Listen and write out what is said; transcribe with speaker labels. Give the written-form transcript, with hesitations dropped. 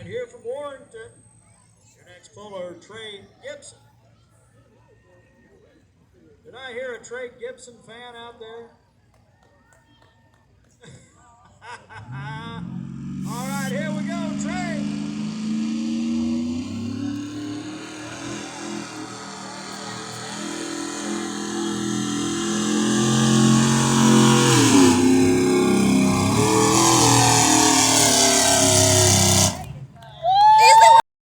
Speaker 1: right, here from Warrington, your next puller, Trey Gibson. Did I hear a Trey Gibson fan out there? All right, here we go, Trey.